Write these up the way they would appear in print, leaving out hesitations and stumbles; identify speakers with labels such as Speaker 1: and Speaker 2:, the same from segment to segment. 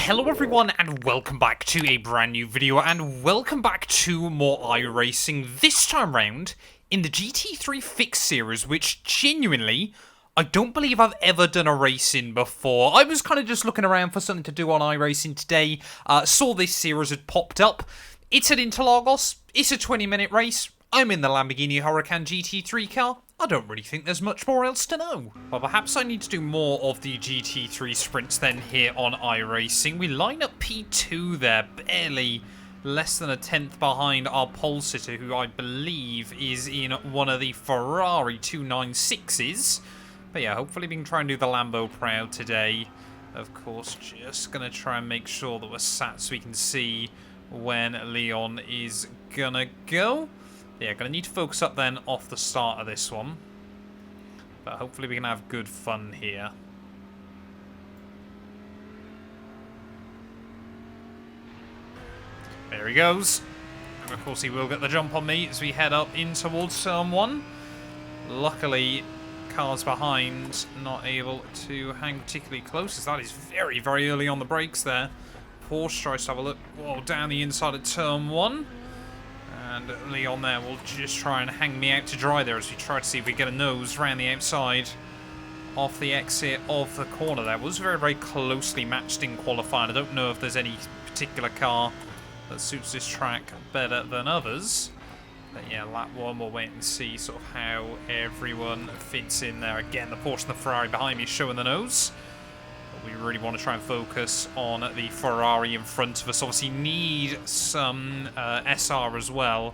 Speaker 1: Hello everyone and welcome back to a brand new video and welcome back to more iRacing, this time round in the GT3 Fix series, which genuinely I don't believe I've ever done a race in before. I was kind of just looking around for something to do on iRacing today, saw this series had popped up. It's at Interlagos, it's a 20-minute race, I'm in the Lamborghini Huracan GT3 car. I don't really think there's much more else to know. Well, perhaps I need to do more of the GT3 Sprints then here on iRacing. We line up P2 there, barely less than a tenth behind our pole sitter, who I believe is in one of the Ferrari 296s. But yeah, hopefully we can try and do the Lambo proud today. Of course, just going to try and make sure that we're sat so we can see when Leon is going to go. Yeah, going to need to focus up then off the start of this one. But hopefully we can have good fun here. There he goes. And of course he will get the jump on me as we head up in towards turn one. Luckily, cars behind not able to hang particularly close, as that is very, very early on the brakes there. Porsche tries to have a look down the inside of turn one. And Leon there will just try and hang me out to dry there as we try to see if we get a nose round the outside off the exit of the corner there. It was very, very closely matched in qualifying. I don't know if there's any particular car that suits this track better than others. But yeah, lap one, we'll wait and see sort of how everyone fits in there. Again, the Porsche and the Ferrari behind me showing the nose. We really want to try and focus on the Ferrari in front of us. Obviously need some SR as well.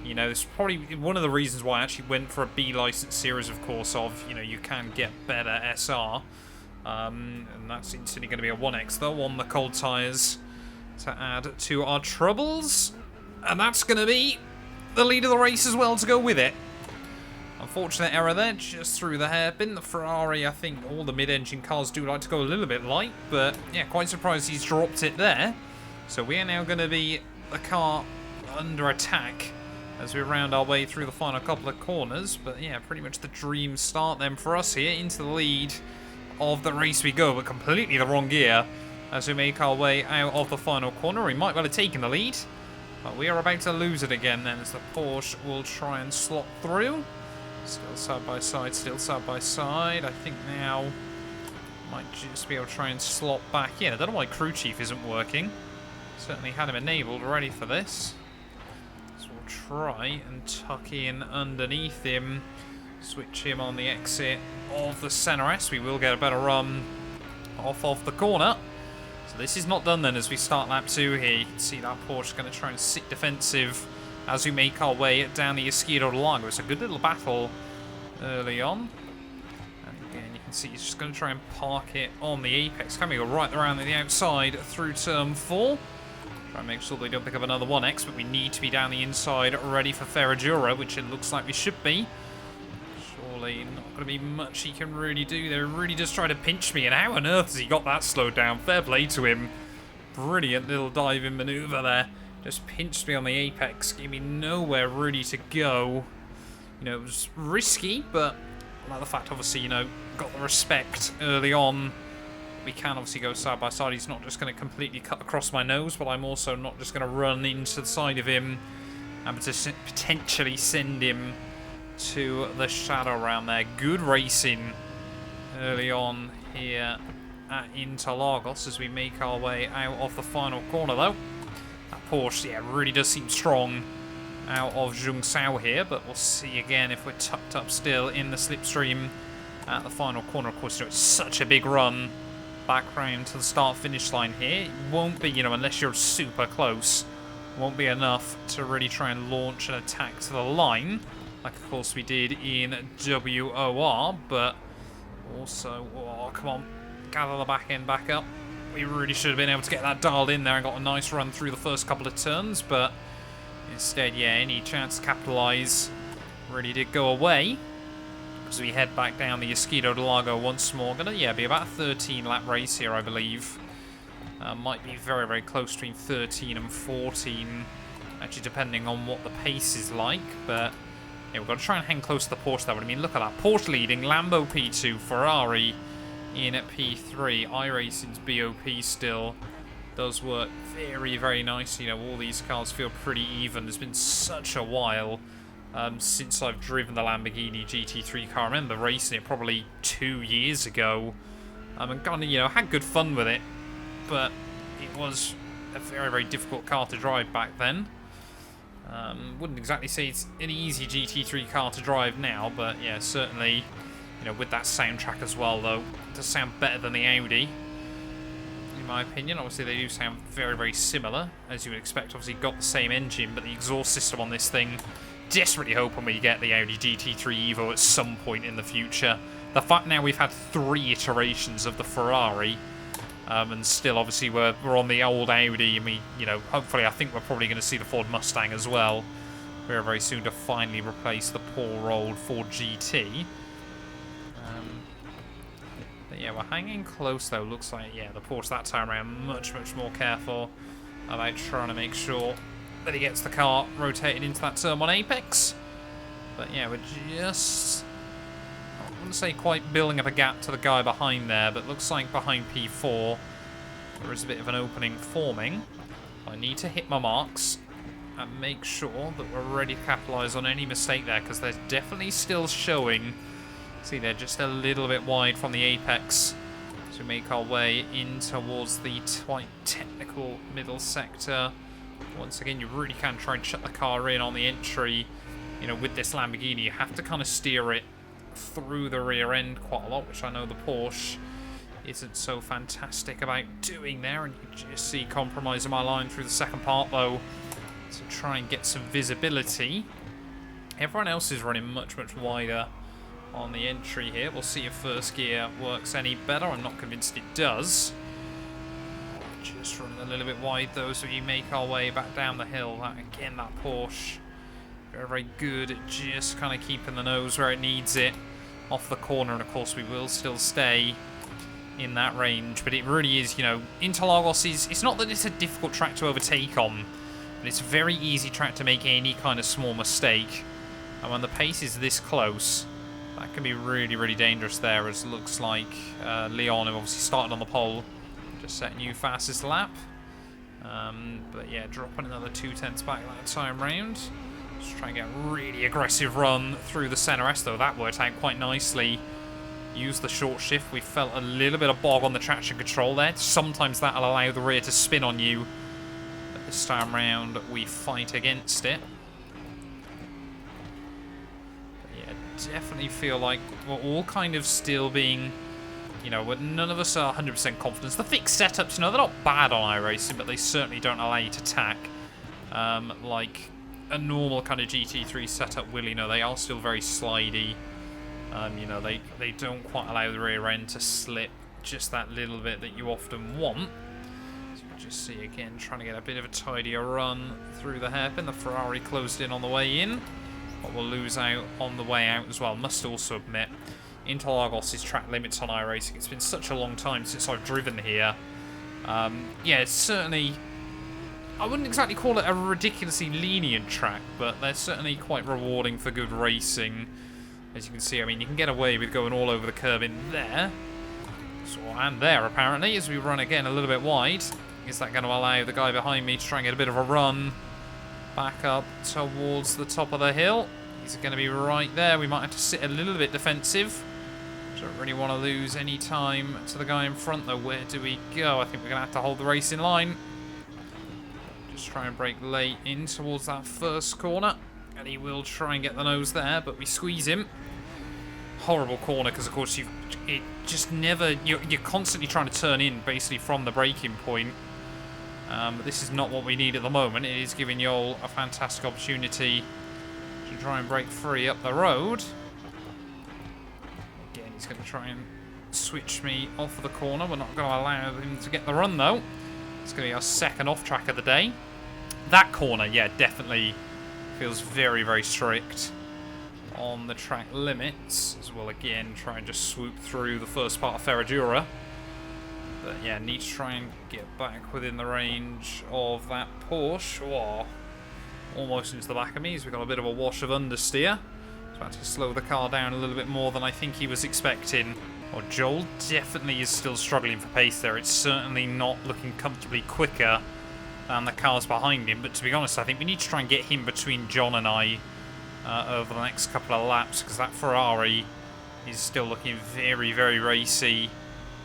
Speaker 1: You know, it's probably one of the reasons why I actually went for a B license series, of course, of, you know, you can get better SR. And that's instantly going to be a 1X, though, on the cold tyres to add to our troubles. And that's going to be the lead of the race as well to go with it. Unfortunate error there, just through the hairpin. The Ferrari, I think all the mid-engine cars do like to go a little bit light, but yeah, quite surprised he's dropped it there. So we are now going to be the car under attack as we round our way through the final couple of corners. But yeah, pretty much the dream start then for us here. Into the lead of the race we go, but completely the wrong gear as we make our way out of the final corner. We might well have taken the lead, but we are about to lose it again then as the Porsche will try and slot through. Still side by side, still side by side. I think now might just be able to try and slot back in. I don't know why crew chief isn't working. Certainly had him enabled, ready for this. So we'll try and tuck in underneath him. Switch him on the exit of the center S. We will get a better run off the corner. So this is not done then as we start lap 2 here. You can see that Porsche going to try and sit defensive as we make our way down the Interlagos. It's a good little battle early on. And again, you can see he's just going to try and park it on the apex. Can we go right around the outside through turn 4? Try and make sure they don't pick up another 1X, but we need to be down the inside ready for Ferragura, which it looks like we should be. Surely not going to be much he can really do there. Really just trying to pinch me, and how on earth has he got that slowed down? Fair play to him. Brilliant little diving maneuver there. Just pinched me on the apex, gave me nowhere really to go. You know, it was risky, but I like the fact, obviously, you know, got the respect early on. We can obviously go side by side. He's not just going to completely cut across my nose, but I'm also not just going to run into the side of him and potentially send him to the shadow around there. Good racing early on here at Interlagos as we make our way out of the final corner, though. That Porsche, yeah, really does seem strong out of Zhungsao here, but we'll see again if we're tucked up still in the slipstream at the final corner. Of course, it's such a big run back round to the start-finish line here. It won't be, you know, unless you're super close, won't be enough to really try and launch an attack to the line, like, of course, we did in WOR, but also, oh, come on, gather the back end back up. We really should have been able to get that dialed in there and got a nice run through the first couple of turns, but instead, yeah, any chance to capitalise really did go away as we head back down the Interlagos once more. Gonna, yeah, be about a 13-lap race here, I believe. Might be very, very close between 13 and 14, actually, depending on what the pace is like, but yeah, we've got to try and hang close to the Porsche there. I mean, look at that. Porsche leading, Lambo P2, Ferrari in at P3, iRacing's BOP still does work very, very nicely. You know, all these cars feel pretty even. It's been such a while since I've driven the Lamborghini GT3 car. I remember racing it probably 2 years ago. And kind of, you know, had good fun with it, but it was a very, very difficult car to drive back then. Wouldn't exactly say it's an easy GT3 car to drive now, but yeah, certainly, you know, with that soundtrack as well, though, it does sound better than the Audi, in my opinion. Obviously, they do sound very, very similar, as you would expect. Obviously, got the same engine, but the exhaust system on this thing, desperately hoping we get the Audi GT3 Evo at some point in the future. The fact now we've had 3 iterations of the Ferrari, and still, obviously, we're on the old Audi, and we, you know, hopefully, I think we're probably going to see the Ford Mustang as well very, very soon to finally replace the poor old Ford GT. But yeah, we're hanging close, though. Looks like, yeah, the Porsche that time around much, much more careful about trying to make sure that he gets the car rotated into that turn 1 apex. But yeah, we're just, I wouldn't say quite building up a gap to the guy behind there, but looks like behind P4 there is a bit of an opening forming. I need to hit my marks and make sure that we're ready to capitalise on any mistake there, because they're definitely still showing. See, they're just a little bit wide from the apex to make our way in towards the quite technical middle sector. Once again, you really can try and shut the car in on the entry. You know, with this Lamborghini, you have to kind of steer it through the rear end quite a lot, which I know the Porsche isn't so fantastic about doing there. And you just see compromising my line through the second part, though, to try and get some visibility. Everyone else is running much, much wider on the entry here. We'll see if first gear works any better. I'm not convinced it does. Just running a little bit wide, though, so we make our way back down the hill. Again, that Porsche, very, very good at just kind of keeping the nose where it needs it off the corner. And, of course, we will still stay in that range. But it really is, you know, Interlagos is, it's not that it's a difficult track to overtake on, but it's a very easy track to make any kind of small mistake. And when the pace is this close, that can be really, really dangerous there, as it looks like Leon, who obviously started on the pole, just set new fastest lap. But yeah, dropping another 2/10 back that time round. Just try and get a really aggressive run through the center S, though. That worked out quite nicely. Use the short shift. We felt a little bit of bog on the traction control there. Sometimes that'll allow the rear to spin on you. But this time round, we fight against it. Definitely feel like we're all kind of still being, you know, none of us are 100% confident. The fixed setups, you know, they're not bad on iRacing, but they certainly don't allow you to tack like a normal kind of GT3 setup will. You know, they are still very slidey. You know, they don't quite allow the rear end to slip just that little bit that you often want. So you just see again, trying to get a bit of a tidier run through the hairpin. The Ferrari closed in on the way in, but we'll lose out on the way out as well. Must also admit, Interlagos' track limits on iRacing. It's been such a long time since I've driven here. Yeah, it's certainly, I wouldn't exactly call it a ridiculously lenient track, but they're certainly quite rewarding for good racing. As you can see, I mean, you can get away with going all over the curb in there. So, and there, apparently, as we run again a little bit wide. Is that going to allow the guy behind me to try and get a bit of a run back up towards the top of the hill? He's going to be right there. We might have to sit a little bit defensive. Don't really want to lose any time to the guy in front, though. Where do we go? I think we're going to have to hold the race in line. Just try and brake late in towards that first corner. And he will try and get the nose there, but we squeeze him. Horrible corner, because, of course, it just never... You're constantly trying to turn in, basically, from the braking point. But this is not what we need at the moment. It is giving Yol a fantastic opportunity to try and break free up the road. Again, he's going to try and switch me off of the corner. We're not going to allow him to get the run, though. It's going to be our second off track of the day. That corner, yeah, definitely feels very, very strict on the track limits. As well, again, try and just swoop through the first part of Ferradura. But yeah, need to try and get back within the range of that Porsche. Oh, almost into the back of me, as we've got a bit of a wash of understeer. So I had to slow the car down a little bit more than I think he was expecting. Well, Joel definitely is still struggling for pace there. It's certainly not looking comfortably quicker than the cars behind him. But to be honest, I think we need to try and get him between John and I over the next couple of laps, because that Ferrari is still looking very, very racy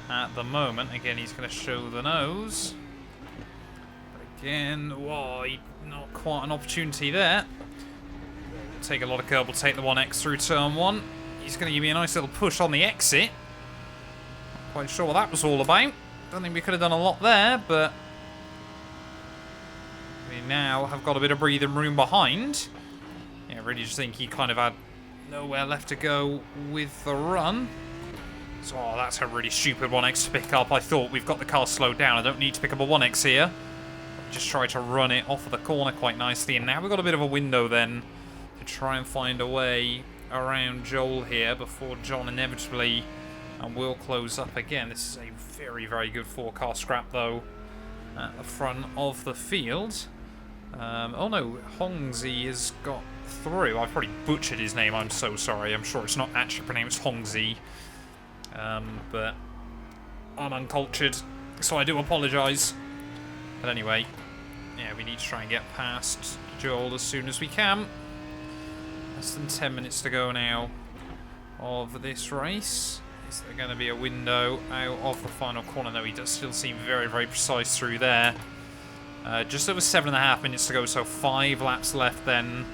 Speaker 1: at the moment. Again, he's going to show the nose. But again, wide, not quite an opportunity there. We'll take a lot of curb. We'll take the 1X through turn 1. He's going to give me a nice little push on the exit. Not quite sure what that was all about. Don't think we could have done a lot there, but we now have got a bit of breathing room behind. Yeah, I really just think he kind of had nowhere left to go with the run. So, that's a really stupid 1X to pick up. I thought we've got the car slowed down. I don't need to pick up a 1X here. Just try to run it off of the corner quite nicely. And now we've got a bit of a window then to try and find a way around Joel here before John inevitably will close up again. This is a very, very good 4-car scrap though at the front of the field. Oh no, Hongzi has got through. I've probably butchered his name, I'm so sorry. I'm sure it's not actually pronounced Hongzi. But I'm uncultured, so I do apologise. But anyway, yeah, we need to try and get past Joel as soon as we can. Less than 10 minutes to go now of this race. Is there going to be a window out of the final corner? No, he does still seem very, very precise through there. Just over 7.5 minutes to go, so 5 laps left then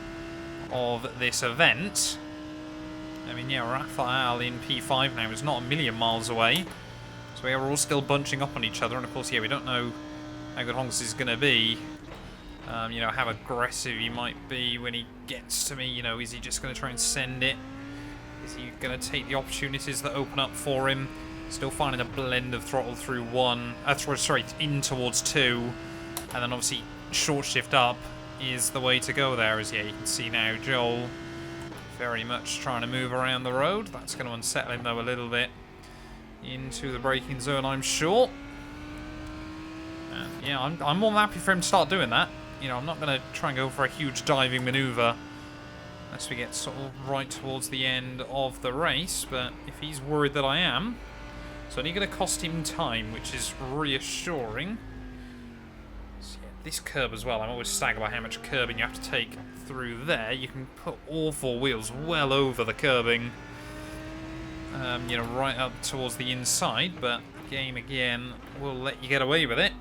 Speaker 1: of this event. I mean, yeah, Raphael in P5 now is not a million miles away. So we are all still bunching up on each other. And of course, yeah, we don't know how good Honks is going to be. You know, how aggressive he might be when he gets to me. You know, is he just going to try and send it? Is he going to take the opportunities that open up for him? Still finding a blend of throttle through 1. Sorry, in towards 2. And then obviously short shift up is the way to go there. As yeah, you can see now Joel very much trying to move around the road. That's going to unsettle him though a little bit into the braking zone, I'm sure. And yeah, I'm more than happy for him to start doing that. You know, I'm not going to try and go for a huge diving maneuver unless we get sort of right towards the end of the race. But if he's worried that I am, it's only going to cost him time, which is reassuring. So yeah, this curb as well, I'm always staggered by how much curbing you have to take through there. You can put all 4 wheels well over the curbing, you know, right up towards the inside, but the game again will let you get away with it.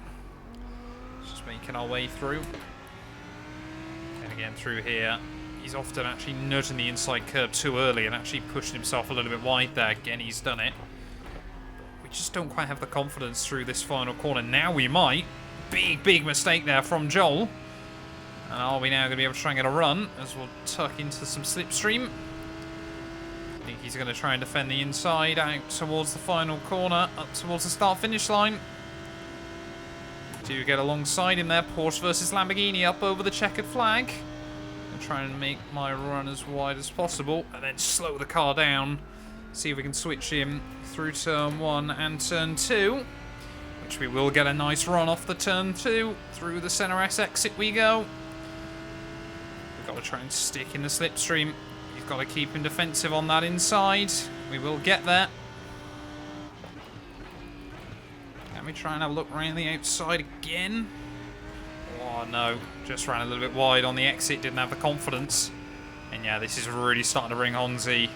Speaker 1: Just making our way through. And again through here, he's often actually nudging the inside curb too early and actually pushing himself a little bit wide there. Again, he's done it. We just don't quite have the confidence through this final corner. Now we might. Big mistake there from Joel. And are we now going to be able to try and get a run as we'll tuck into some slipstream? I think he's going to try and defend the inside out towards the final corner, up towards the start-finish line. Do get alongside him there. Porsche versus Lamborghini up over the checkered flag. And try and make my run as wide as possible and then slow the car down. See if we can switch him through turn 1 and turn 2. Which we will get a nice run off the turn 2. Through the center S exit we go. Got to try and stick in the slipstream. You've got to keep him defensive on that inside. We will get there. Can we try and have a look around the outside again? Oh no, just ran a little bit wide on the exit, didn't have the confidence. And yeah, this is really starting to bring Honzi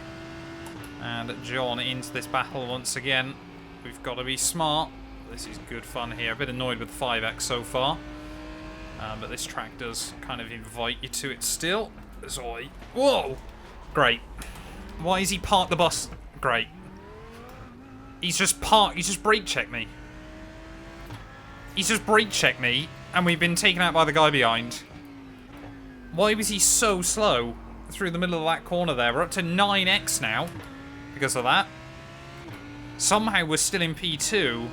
Speaker 1: and John into this battle once again. We've got to be smart. This is good fun here. A bit annoyed with the 5X so far. But this track does kind of invite you to it still. Whoa! Great. Why has he parked the bus? Great. He's just parked. He's just brake checked me. He's just brake checked me, and we've been taken out by the guy behind. Why was he so slow through the middle of that corner there? We're up to 9x now because of that. Somehow we're still in P2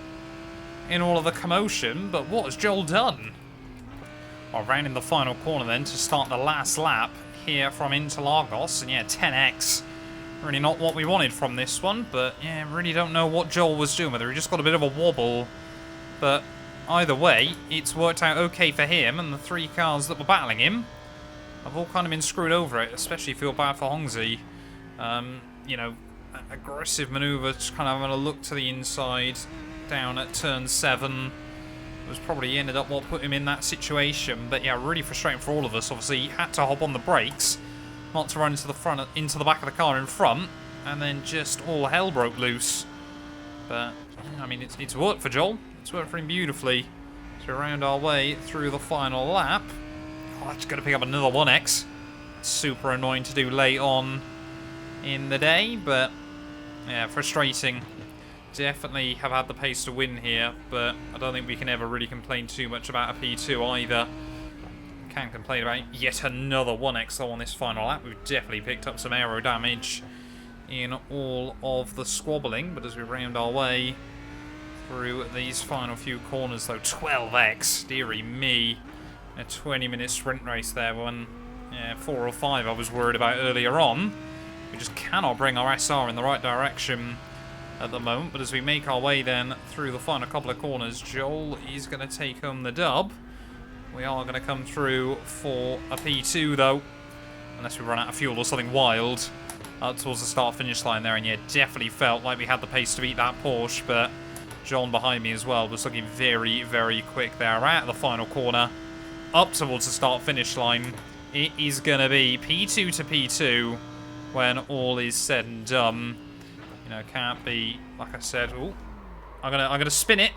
Speaker 1: in all of the commotion, but what has Joel done? Well, round in the final corner then to start the last lap here from Interlagos. And yeah, 10x. Really not what we wanted from this one, but yeah, really don't know what Joel was doing, whether he just got a bit of a wobble. But either way, it's worked out okay for him, and the 3 cars that were battling him have all kind of been screwed over it, especially feel bad for Hongzi. You know, aggressive manoeuvre, just kind of having a look to the inside down at turn 7. It was probably ended up what put him in that situation. But yeah, really frustrating for all of us. Obviously, he had to hop on the brakes, not to run into the back of the car in front, and then just all hell broke loose. But I mean, it's worked for Joel. It's worked for him beautifully. So we round our way through the final lap. Oh, that's going to pick up another 1x. Super annoying to do late on in the day, but yeah, frustrating. Definitely have had the pace to win here, but I don't think we can ever really complain too much about a P2 either. Can't complain about yet another 1x though on this final lap. We've definitely picked up some aero damage in all of the squabbling, but as we round our way through these final few corners though, 12x, dearie me. A 20-minute sprint race there when 4 or 5 I was worried about earlier on. We just cannot bring our SR in the right direction at the moment, but as we make our way then through the final couple of corners, Joel is going to take home the dub. We are going to come through for a P2 though, unless we run out of fuel or something wild up towards the start-finish line there, and yeah, definitely felt like we had the pace to beat that Porsche, but John behind me as well was looking very, very quick there. Right at the final corner, up towards the start-finish line. It is going to be P2 to P2 when all is said and done. You know, can't be, like I said, ooh, I'm gonna spin it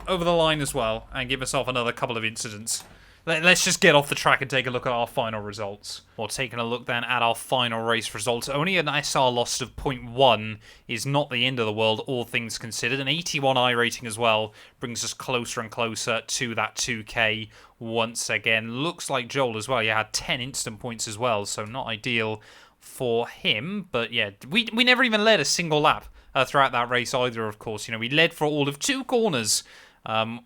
Speaker 1: over the line as well and give myself another couple of incidents. Let's just get off the track and take a look at our final results. Well, taking a look then at our final race results, only an SR loss of 0.1 is not the end of the world, all things considered. An 81 iRating as well brings us closer and closer to that 2K once again. Looks like Joel as well, yeah, had 10 instant points as well, so not ideal for him. But yeah, we never even led a single lap throughout that race either, of course. You know, we led for all of 2 corners.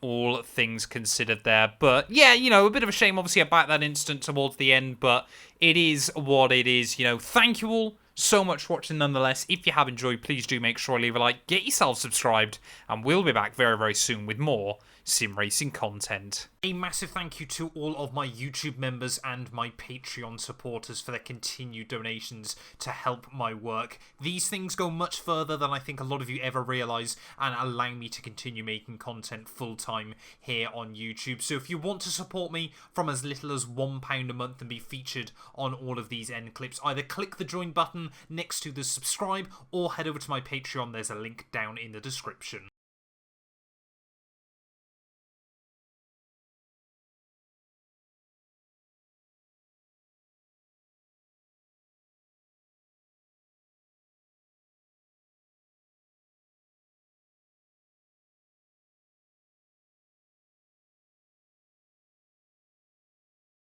Speaker 1: All things considered there. But yeah, you know, a bit of a shame obviously about that instant towards the end, but it is what it is. You know, thank you all so much for watching nonetheless. If you have enjoyed, please do make sure to leave a like, get yourself subscribed, and we'll be back very, very soon with more sim racing content. A massive thank you to all of my YouTube members and my Patreon supporters for their continued donations to help my work. These things go much further than I think a lot of you ever realise and allow me to continue making content full time here on YouTube. So if you want to support me from as little as £1 a month and be featured on all of these end clips, either click the join button next to the subscribe or head over to my Patreon. There's a link down in the description.